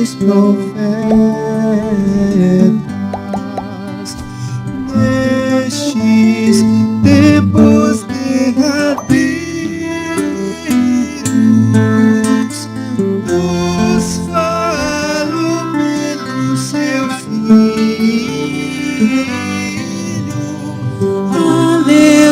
Os profetas nestes tempos derradeiros nos falam pelo seu Filho. Aleluia.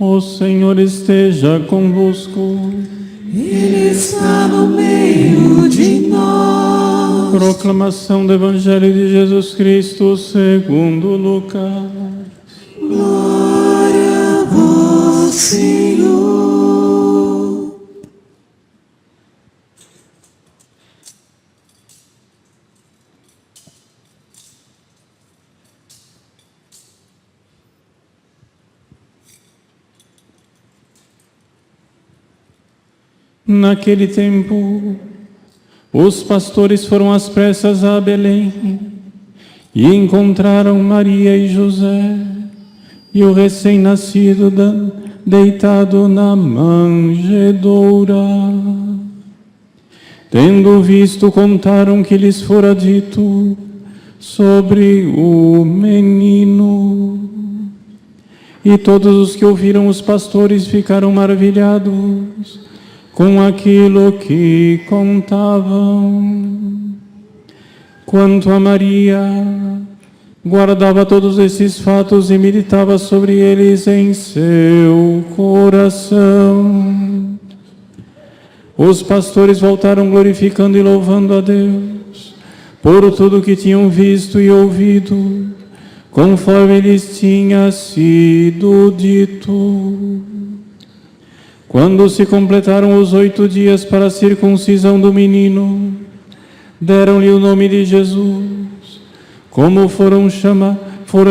O Senhor esteja convosco. Ele está no meio de nós. Proclamação do Evangelho de Jesus Cristo segundo Lucas. Glória a vós, Senhor. Naquele tempo, os pastores foram às pressas a Belém e encontraram Maria e José e o recém-nascido deitado na manjedoura. Tendo visto, contaram que lhes fora dito sobre o menino. E todos os que ouviram os pastores ficaram maravilhados com aquilo que contavam. Quanto a Maria, guardava todos esses fatos e meditava sobre eles em seu coração. Os pastores voltaram glorificando e louvando a Deus por tudo o que tinham visto e ouvido, conforme lhes tinha sido dito. Quando se completaram os 8 dias para a circuncisão do menino, deram-lhe o nome de Jesus, como fora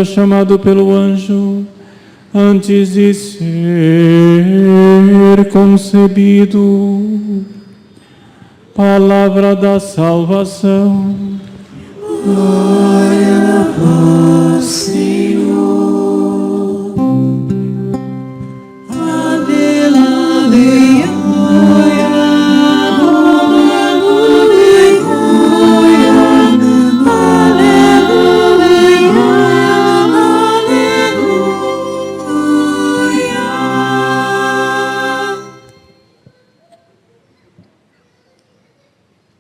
chamado pelo anjo, antes de ser concebido. Palavra da salvação. Glória a vós, Senhor.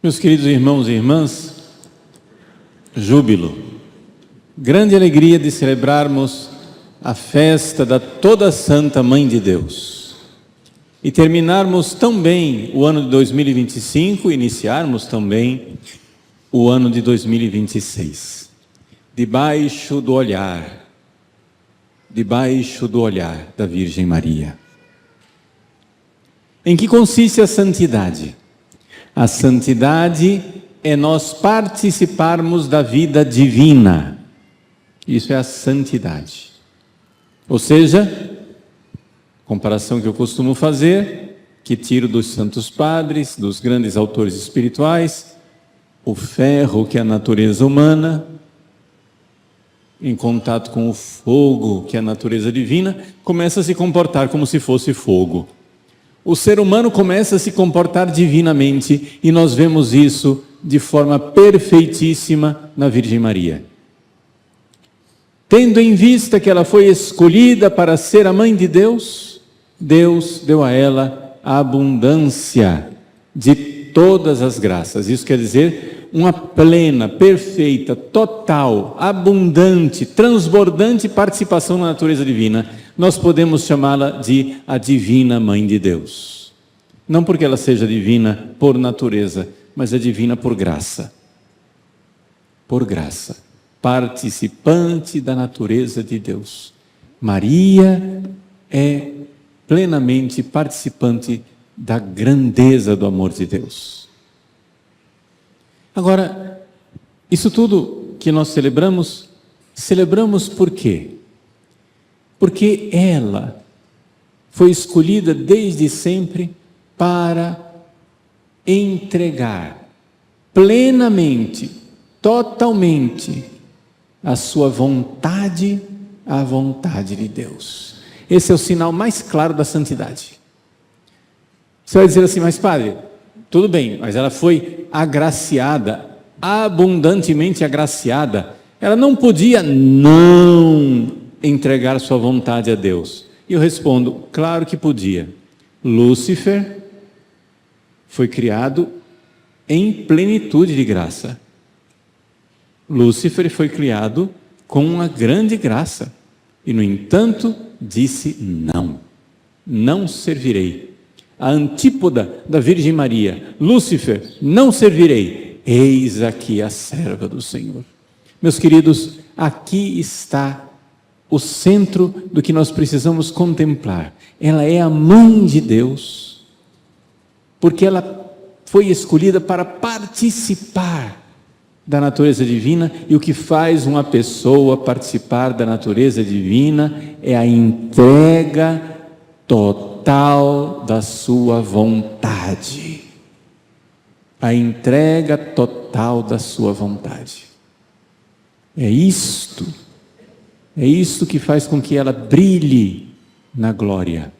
Meus queridos irmãos e irmãs, júbilo, grande alegria de celebrarmos a festa da toda Santa Mãe de Deus e terminarmos tão bem o ano de 2025 e iniciarmos também o ano de 2026, debaixo do olhar da Virgem Maria. Em que consiste a santidade? A santidade é nós participarmos da vida divina. Isso é a santidade. Ou seja, comparação que eu costumo fazer, que tiro dos santos padres, dos grandes autores espirituais, o ferro que é a natureza humana, em contato com o fogo que é a natureza divina, começa a se comportar como se fosse fogo. O ser humano começa a se comportar divinamente e nós vemos isso de forma perfeitíssima na Virgem Maria. Tendo em vista que ela foi escolhida para ser a mãe de Deus, Deus deu a ela a abundância de todas as graças. Isso quer dizer uma plena, perfeita, total, abundante, transbordante participação na natureza divina. Nós podemos chamá-la de a Divina Mãe de Deus. Não porque ela seja divina por natureza, mas é divina por graça. por graça, participante da natureza de Deus. Maria é plenamente participante da grandeza do amor de Deus. Agora, isso tudo que nós celebramos por quê? Porque ela foi escolhida desde sempre para entregar plenamente, totalmente, a sua vontade à vontade de Deus. Esse é o sinal mais claro da santidade. Você vai dizer assim, mas padre, tudo bem, mas ela foi agraciada, abundantemente agraciada. Ela não podia não entregar sua vontade a Deus. E eu respondo, claro que podia. Lúcifer foi criado em plenitude de graça. Lúcifer foi criado com uma grande graça. E, no entanto, disse não. Não servirei. A antípoda da Virgem Maria. Lúcifer, não servirei. Eis aqui a serva do Senhor. Meus queridos, aqui está o centro do que nós precisamos contemplar. Ela é a mãe de Deus, porque ela foi escolhida para participar da natureza divina, e o que faz uma pessoa participar da natureza divina é a entrega total da sua vontade. A entrega total da sua vontade. É isto que faz com que ela brilhe na glória.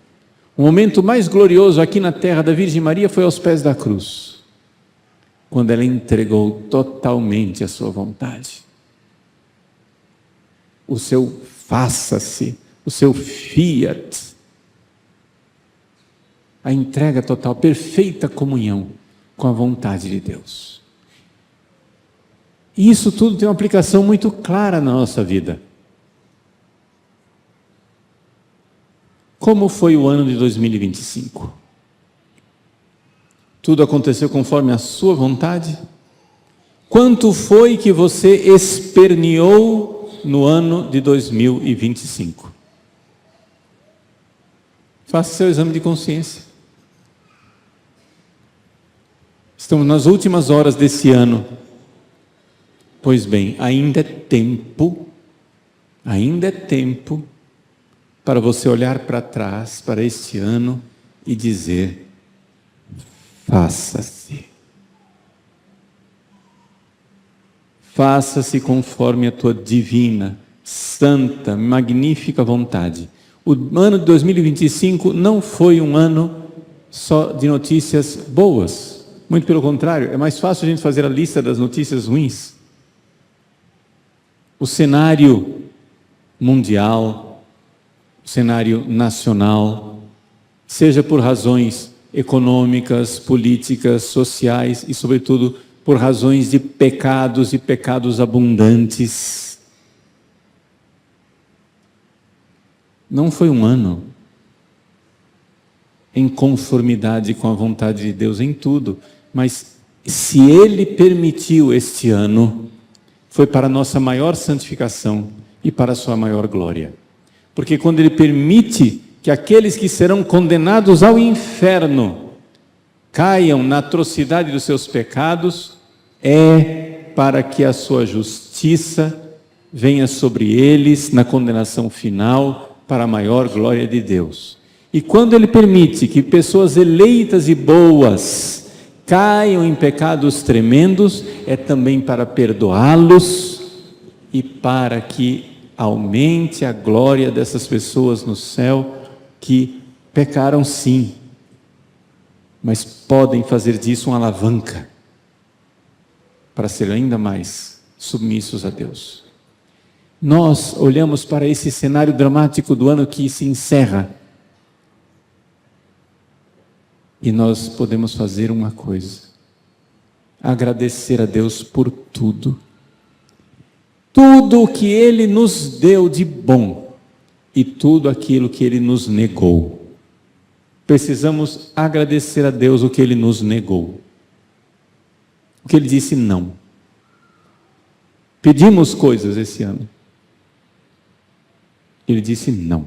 O momento mais glorioso aqui na terra da Virgem Maria foi aos pés da cruz, quando ela entregou totalmente a sua vontade. O seu faça-se, o seu fiat, a entrega total, perfeita comunhão com a vontade de Deus. E isso tudo tem uma aplicação muito clara na nossa vida. Como foi o ano de 2025? Tudo aconteceu conforme a sua vontade? Quanto foi que você esperneou no ano de 2025? Faça seu exame de consciência. Estamos nas últimas horas desse ano. Pois bem, ainda é tempo para você olhar para trás, para este ano e dizer: faça-se. Faça-se conforme a tua divina, santa, magnífica vontade. O ano de 2025 não foi um ano só de notícias boas. Muito pelo contrário, é mais fácil a gente fazer a lista das notícias ruins. O cenário mundial, o cenário nacional, seja por razões econômicas, políticas, sociais e, sobretudo, por razões de pecados e pecados abundantes. Não foi um ano em conformidade com a vontade de Deus em tudo, mas se Ele permitiu este ano, foi para a nossa maior santificação e para a sua maior glória. Porque quando Ele permite que aqueles que serão condenados ao inferno caiam na atrocidade dos seus pecados, é para que a sua justiça venha sobre eles na condenação final para a maior glória de Deus. E quando Ele permite que pessoas eleitas e boas caiam em pecados tremendos, é também para perdoá-los e para que aumente a glória dessas pessoas no céu que pecaram sim, mas podem fazer disso uma alavanca para ser ainda mais submissos a Deus. Nós olhamos para esse cenário dramático do ano que se encerra e nós podemos fazer uma coisa: agradecer a Deus por tudo. Tudo o que Ele nos deu de bom e tudo aquilo que Ele nos negou. Precisamos agradecer a Deus o que Ele nos negou. O que Ele disse não. Pedimos coisas esse ano. Ele disse não.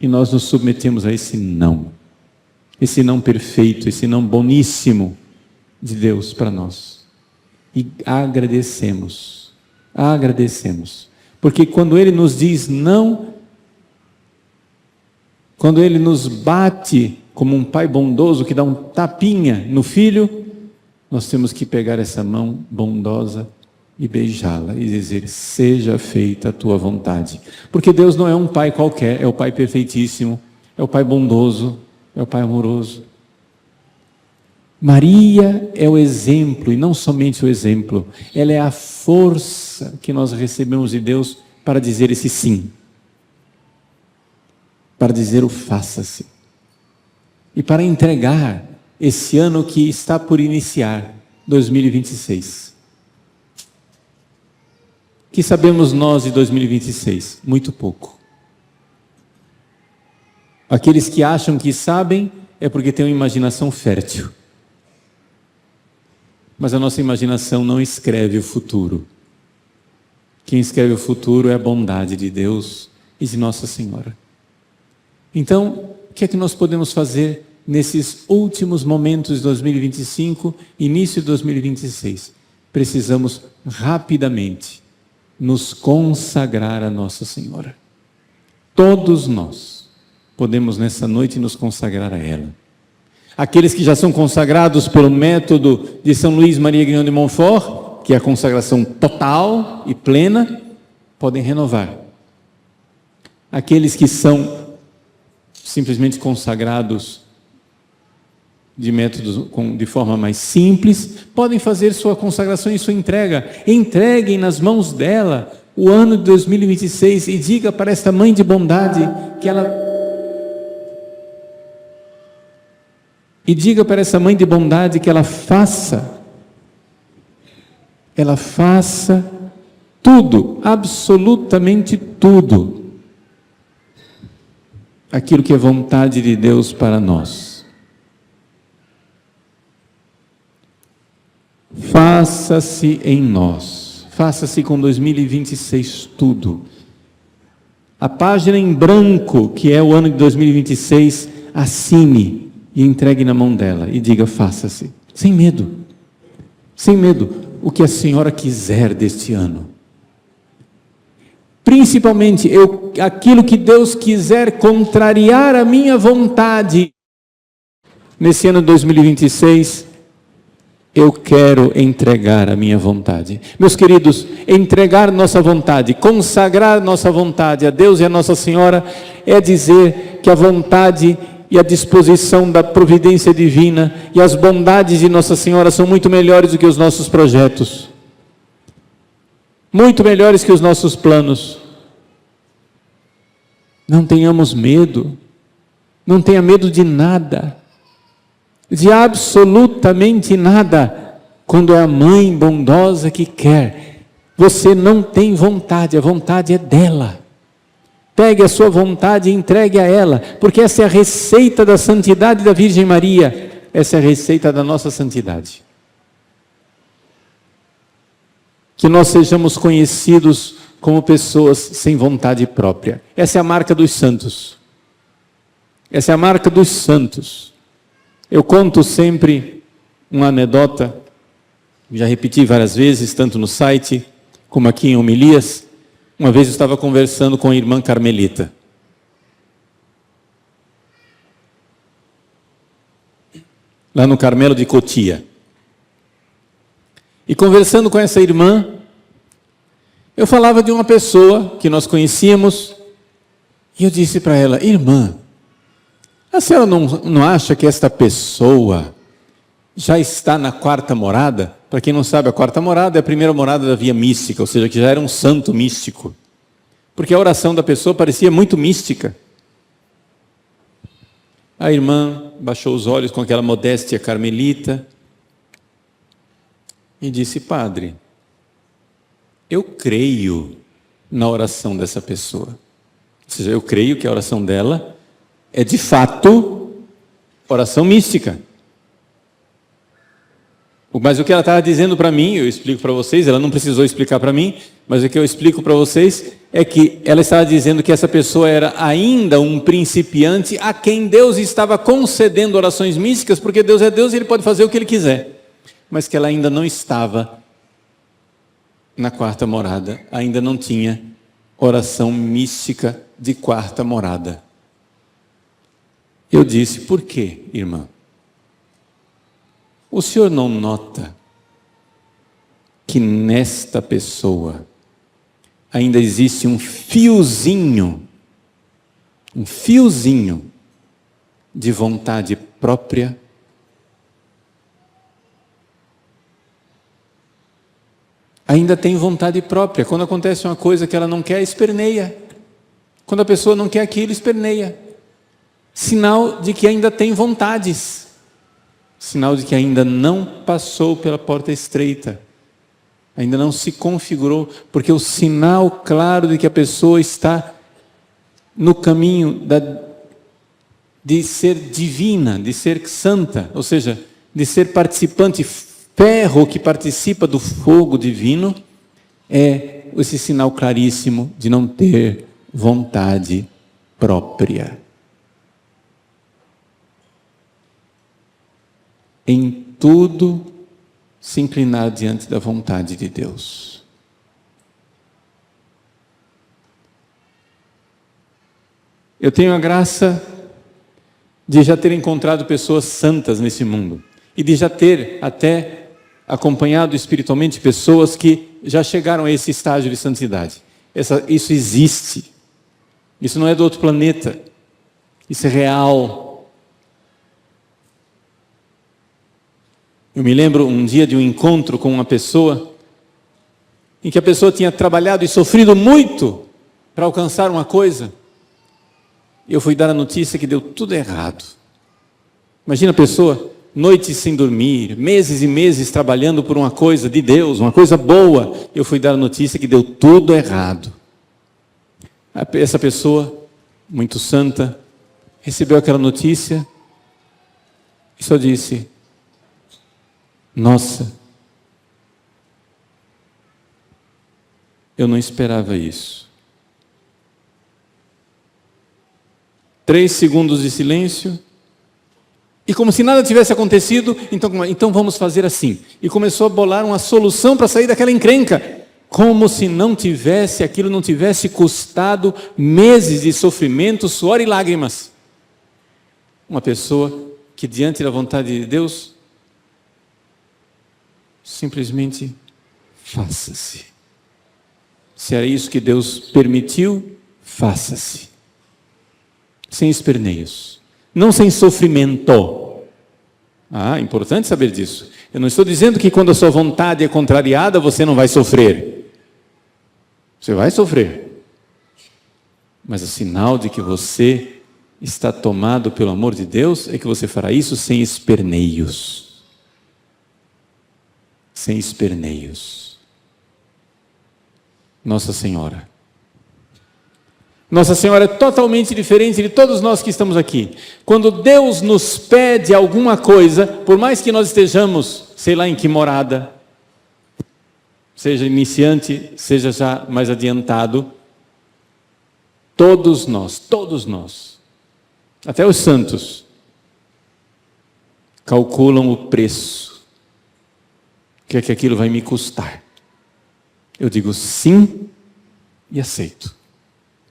E nós nos submetemos a esse não perfeito, esse não boníssimo de Deus para nós. E agradecemos, porque quando Ele nos diz não, quando Ele nos bate como um pai bondoso que dá um tapinha no filho, nós temos que pegar essa mão bondosa e beijá-la e dizer: seja feita a tua vontade. Porque Deus não é um pai qualquer, é o pai perfeitíssimo, é o pai bondoso, é o pai amoroso. Maria é o exemplo, e não somente o exemplo, ela é a força que nós recebemos de Deus para dizer esse sim, para dizer o faça-se, e para entregar esse ano que está por iniciar, 2026. Que sabemos nós de 2026? Muito pouco. Aqueles que acham que sabem é porque têm uma imaginação fértil. Mas a nossa imaginação não escreve o futuro. Quem escreve o futuro é a bondade de Deus e de Nossa Senhora. Então, o que é que nós podemos fazer nesses últimos momentos de 2025, início de 2026? Precisamos rapidamente nos consagrar a Nossa Senhora. Todos nós podemos nessa noite nos consagrar a ela. Aqueles que já são consagrados pelo método de São Luís Maria Grignon de Montfort, que é a consagração total e plena, podem renovar. Aqueles que são simplesmente consagrados de métodos de forma mais simples, podem fazer sua consagração e sua entrega. Entreguem nas mãos dela o ano de 2026 e diga para esta mãe de bondade que ela... E diga para essa mãe de bondade que ela faça tudo, absolutamente tudo, aquilo que é vontade de Deus para nós. Faça-se em nós, faça-se com 2026 tudo. A página em branco, que é o ano de 2026, assine e entregue na mão dela e diga: faça-se, sem medo, o que a senhora quiser deste ano. Principalmente, aquilo que Deus quiser contrariar a minha vontade. Nesse ano de 2026, eu quero entregar a minha vontade. Meus queridos, entregar nossa vontade, consagrar nossa vontade a Deus e a Nossa Senhora, é dizer que a vontade e a disposição da providência divina e as bondades de Nossa Senhora são muito melhores do que os nossos projetos, muito melhores que os nossos planos. Não tenhamos medo, não tenha medo de nada, de absolutamente nada, quando é a mãe bondosa que quer. Você não tem vontade, a vontade é dela. Pegue a sua vontade e entregue a ela, porque essa é a receita da santidade da Virgem Maria, essa é a receita da nossa santidade. Que nós sejamos conhecidos como pessoas sem vontade própria. Essa é a marca dos santos. Essa é a marca dos santos. Eu conto sempre uma anedota, já repeti várias vezes, tanto no site como aqui em homilias. Uma vez eu estava conversando com a irmã Carmelita. Lá no Carmelo de Cotia. E conversando com essa irmã, eu falava de uma pessoa que nós conhecíamos, e eu disse para ela: irmã, a senhora não acha que esta pessoa já está na quarta morada? Para quem não sabe, a quarta morada é a primeira morada da via mística, ou seja, que já era um santo místico. Porque a oração da pessoa parecia muito mística. A irmã baixou os olhos com aquela modéstia carmelita e disse: padre, eu creio na oração dessa pessoa. Ou seja, eu creio que a oração dela é de fato oração mística. Mas o que ela estava dizendo para mim, eu explico para vocês, ela não precisou explicar para mim, mas o que eu explico para vocês é que ela estava dizendo que essa pessoa era ainda um principiante a quem Deus estava concedendo orações místicas, porque Deus é Deus e Ele pode fazer o que Ele quiser, mas que ela ainda não estava na quarta morada, ainda não tinha oração mística de quarta morada. Eu disse, por quê, irmã? O senhor não nota que nesta pessoa ainda existe um fiozinho de vontade própria? Ainda tem vontade própria. Quando acontece uma coisa que ela não quer, esperneia. Quando a pessoa não quer aquilo, esperneia. Sinal de que ainda tem vontades. Sinal de que ainda não passou pela porta estreita. Ainda não se configurou. Porque o sinal claro de que a pessoa está no caminho de ser divina, de ser santa, ou seja, de ser participante, ferro que participa do fogo divino, é esse sinal claríssimo de não ter vontade própria. Em tudo se inclinar diante da vontade de Deus. Eu tenho a graça de já ter encontrado pessoas santas nesse mundo e de já ter até acompanhado espiritualmente pessoas que já chegaram a esse estágio de santidade. Isso existe. Isso não é do outro planeta. Isso é real. Eu me lembro um dia de um encontro com uma pessoa em que a pessoa tinha trabalhado e sofrido muito para alcançar uma coisa. Eu fui dar a notícia que deu tudo errado. Imagina a pessoa, noites sem dormir, meses e meses trabalhando por uma coisa de Deus, uma coisa boa. Eu fui dar a notícia que deu tudo errado. Essa pessoa, muito santa, recebeu aquela notícia e só disse: nossa, eu não esperava isso. 3 segundos de silêncio, e como se nada tivesse acontecido, então vamos fazer assim. E começou a bolar uma solução para sair daquela encrenca, como se aquilo não tivesse custado meses de sofrimento, suor e lágrimas. Uma pessoa que diante da vontade de Deus, simplesmente faça-se. Se era isso que Deus permitiu, faça-se. Sem esperneios. Não sem sofrimento. É importante saber disso. Eu não estou dizendo que quando a sua vontade é contrariada, você não vai sofrer. Você vai sofrer. Mas o sinal de que você está tomado pelo amor de Deus é que você fará isso sem esperneios. Sem esperneios. Nossa Senhora. Nossa Senhora é totalmente diferente de todos nós que estamos aqui. Quando Deus nos pede alguma coisa, por mais que nós estejamos, sei lá em que morada, seja iniciante, seja já mais adiantado, todos nós, até os santos, calculam o preço. O que é que aquilo vai me custar? Eu digo sim e aceito.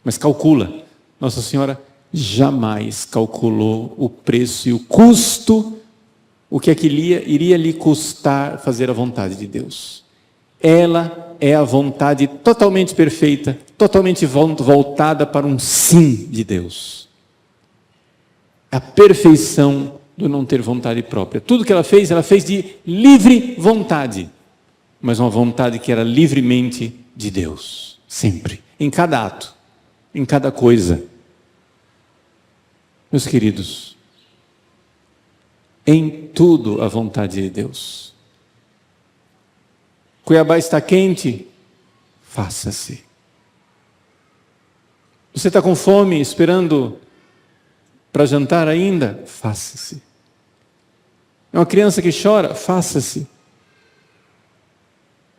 Mas calcula. Nossa Senhora jamais calculou o preço e o custo, o que é que iria lhe custar fazer a vontade de Deus. Ela é a vontade totalmente perfeita, totalmente voltada para um sim de Deus. A perfeição do não ter vontade própria. Tudo que ela fez de livre vontade, mas uma vontade que era livremente de Deus, sempre, em cada ato, em cada coisa. Meus queridos, em tudo a vontade de Deus. Cuiabá está quente, faça-se. Você está com fome, esperando para jantar ainda? Faça-se. É uma criança que chora? Faça-se.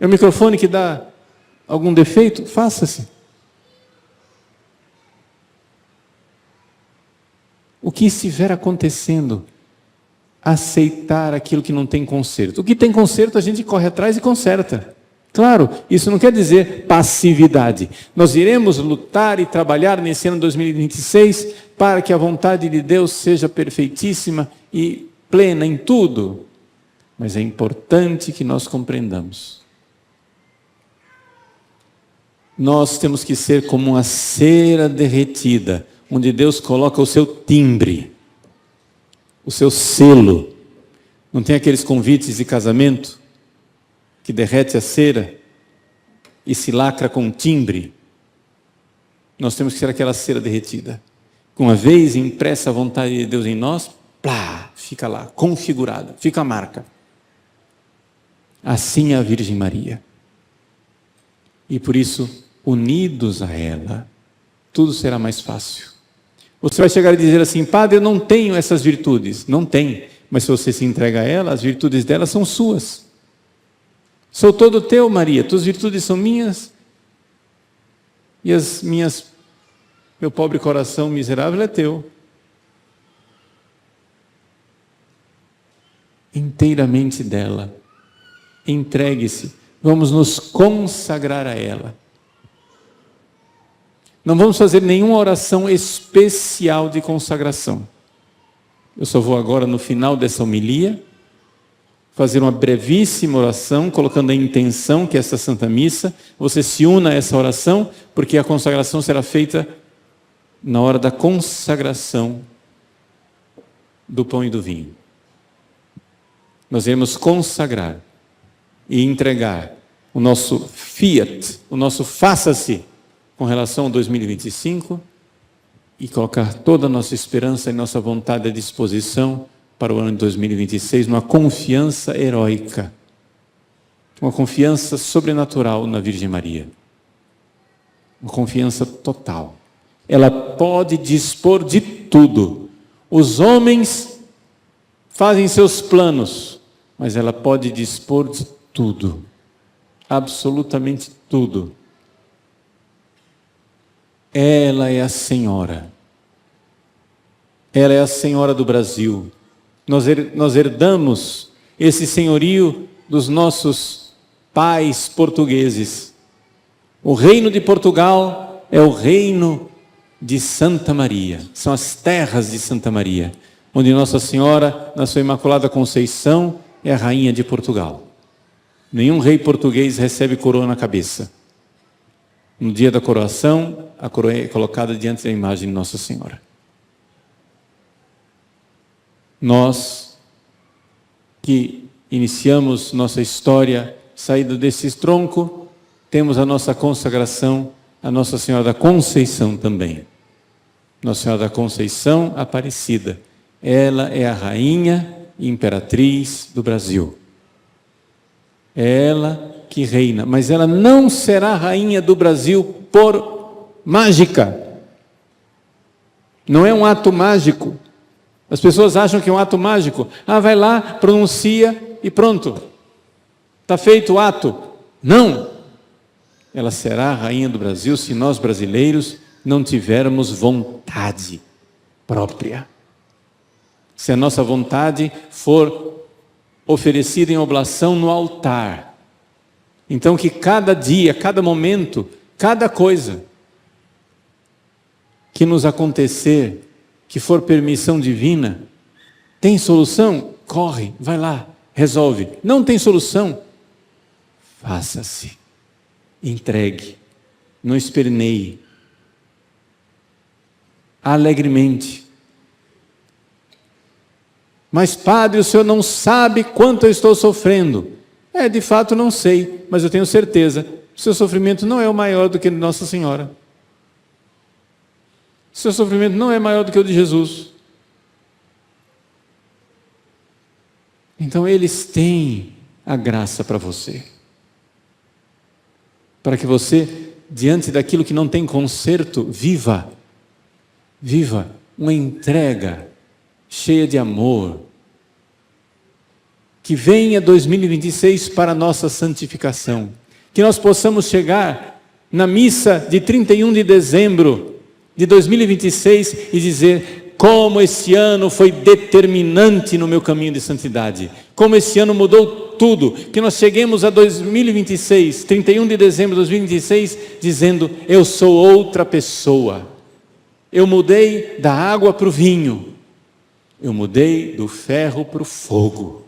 É o microfone que dá algum defeito? Faça-se. O que estiver acontecendo, aceitar aquilo que não tem conserto. O que tem conserto, a gente corre atrás e conserta. Claro, isso não quer dizer passividade. Nós iremos lutar e trabalhar nesse ano 2026 para que a vontade de Deus seja perfeitíssima e plena em tudo. Mas é importante que nós compreendamos. Nós temos que ser como uma cera derretida, onde Deus coloca o seu timbre, o seu selo. Não tem aqueles convites de casamento que derrete a cera e se lacra com timbre? Nós temos que ser aquela cera derretida. Uma vez impressa a vontade de Deus em nós, plá, fica lá, configurada, fica a marca. Assim é a Virgem Maria. E por isso, unidos a ela, tudo será mais fácil. Você vai chegar e dizer assim: padre, eu não tenho essas virtudes. Não tem, mas se você se entrega a ela, as virtudes dela são suas. Sou todo teu, Maria, tuas virtudes são minhas, e as minhas, meu pobre coração miserável é teu. Inteiramente dela. Entregue-se. Vamos nos consagrar a ela. Não vamos fazer nenhuma oração especial de consagração. Eu só vou agora, no final dessa homilia, fazer uma brevíssima oração, colocando a intenção que é essa Santa Missa. Você se una a essa oração, porque a consagração será feita na hora da consagração do pão e do vinho. Nós iremos consagrar e entregar o nosso fiat, o nosso faça-se com relação ao 2025 e colocar toda a nossa esperança e nossa vontade à disposição para o ano de 2026, numa confiança heróica, uma confiança sobrenatural na Virgem Maria, uma confiança total. Ela pode dispor de tudo. Os homens fazem seus planos, mas ela pode dispor de tudo, absolutamente tudo. Ela é a Senhora. Ela é a Senhora do Brasil. Nós herdamos esse senhorio dos nossos pais portugueses. O reino de Portugal é o reino de Santa Maria. São as terras de Santa Maria, onde Nossa Senhora, na sua Imaculada Conceição, é a rainha de Portugal. Nenhum rei português recebe coroa na cabeça. No dia da coroação, a coroa é colocada diante da imagem de Nossa Senhora. Nós, que iniciamos nossa história saída desse tronco, temos a nossa consagração a Nossa Senhora da Conceição também. Nossa Senhora da Conceição Aparecida. Ela é a rainha e imperatriz do Brasil. Ela que reina, mas ela não será rainha do Brasil por mágica. Não é um ato mágico. As pessoas acham que é um ato mágico. Vai lá, pronuncia e pronto. Está feito o ato. Não. Ela será a rainha do Brasil se nós brasileiros não tivermos vontade própria. Se a nossa vontade for oferecida em oblação no altar. Então que cada dia, cada momento, cada coisa que nos acontecer, que for permissão divina, tem solução? Corre, vai lá, resolve. Não tem solução? Faça-se. Entregue. Não esperneie. Alegremente. Mas padre, o senhor não sabe quanto eu estou sofrendo. De fato não sei, mas eu tenho certeza. O seu sofrimento não é o maior do que o de Nossa Senhora. O seu sofrimento não é maior do que o de Jesus. Então eles têm a graça para você. Para que você, diante daquilo que não tem conserto, viva uma entrega cheia de amor, Que venha 2026 para a nossa santificação. Que nós possamos chegar na missa de 31 de dezembro de 2026 e dizer: como esse ano foi determinante no meu caminho de santidade. Como esse ano mudou tudo. Que nós cheguemos a 2026, 31 de dezembro de 2026, dizendo: eu sou outra pessoa. Eu mudei da água para o vinho. Eu mudei do ferro para o fogo.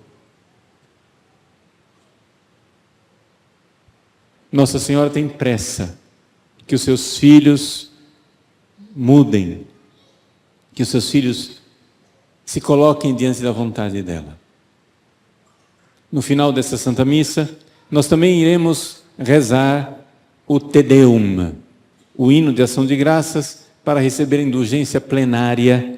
Nossa Senhora tem pressa que os seus filhos mudem, que os seus filhos se coloquem diante da vontade dela. No final dessa Santa Missa, nós também iremos rezar o Te Deum, o hino de ação de graças, para receber a indulgência plenária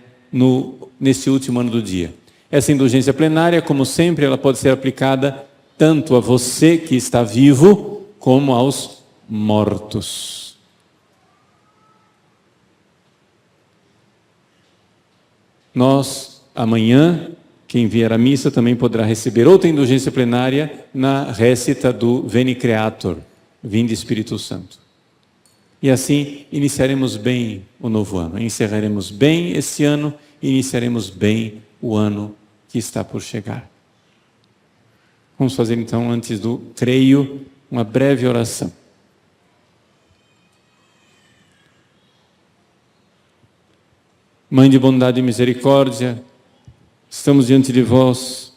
nesse último ano do dia. Essa indulgência plenária, como sempre, ela pode ser aplicada tanto a você que está vivo, como aos mortos. Nós, amanhã, quem vier à missa também poderá receber outra indulgência plenária na récita do Veni Creator, Vinde Espírito Santo. E assim iniciaremos bem o novo ano, encerraremos bem esse ano e iniciaremos bem o ano que está por chegar. Vamos fazer então, antes do creio, uma breve oração. Mãe de bondade e misericórdia, estamos diante de vós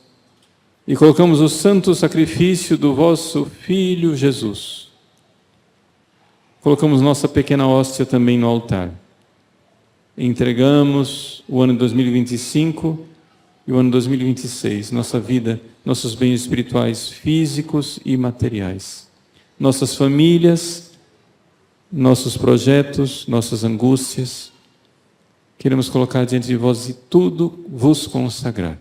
e colocamos o santo sacrifício do vosso Filho Jesus. Colocamos nossa pequena hóstia também no altar. Entregamos o ano 2025 e o ano 2026, nossa vida, nossos bens espirituais, físicos e materiais. Nossas famílias, nossos projetos, nossas angústias, queremos colocar diante de vós e tudo vos consagrar.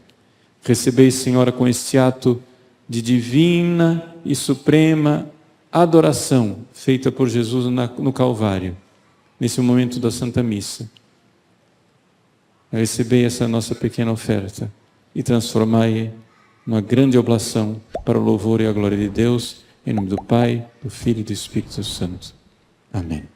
Recebeis, Senhora, com este ato de divina e suprema adoração feita por Jesus no Calvário, nesse momento da Santa Missa. Recebei essa nossa pequena oferta e transformai numa grande oblação para o louvor e a glória de Deus, em nome do Pai, do Filho e do Espírito Santo. Amém.